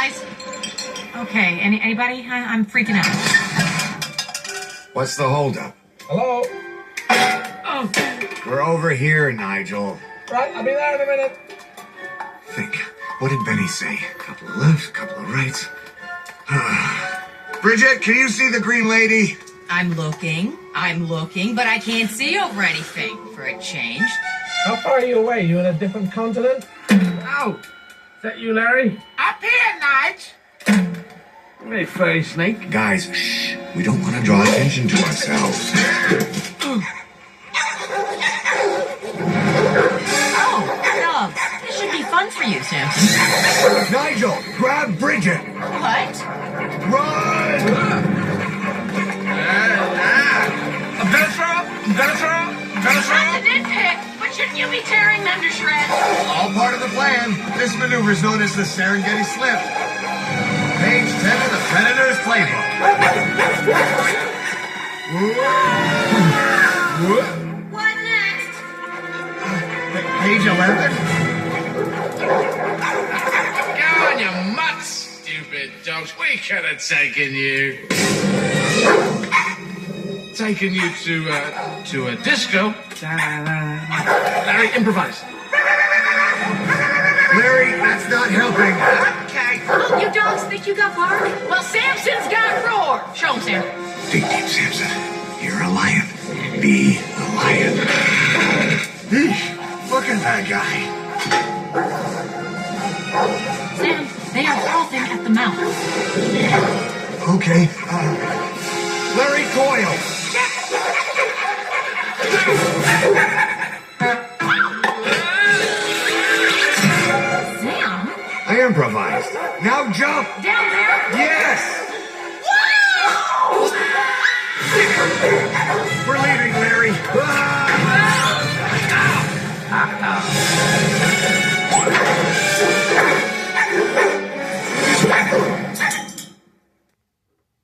guys. Okay, anybody? I'm freaking out. What's the holdup? Hello? Oh. We're over here, Nigel. Right, I'll be there in a minute. Think. What did Benny say? Couple of lefts, couple of rights. Bridget, can you see the green lady? I'm looking, but I can't see over anything for a change. How far are you away? You in a different continent? Ow! Is that you, Larry? Up here, Nige. Hey, furry snake. Guys, shh. We don't want to draw attention to ourselves. Oh, dogs. This should be fun for you, Samson. Nigel, grab Bridget. What? Run! Not to nitpick, but shouldn't you be tearing them to shreds? All part of the plan. This maneuver is known as the Serengeti Slip. Page 10 of the Predator's Playbook. What next? Page 11? Go on, you mutts, stupid dogs. We could have taken you. Taken you to a disco. Larry, improvise. Larry, that's not helping. Okay. Oh, you dogs think you got bark? Well, Samson's got roar. Show him, Sam. Dig deep, Samson. You're a lion. Be a lion. Eesh, fucking bad guy. Sam, they are frothing at the mouth. Okay, Larry Coyle. Sam? I improvised. Now jump. Down there? Yes. Whoa!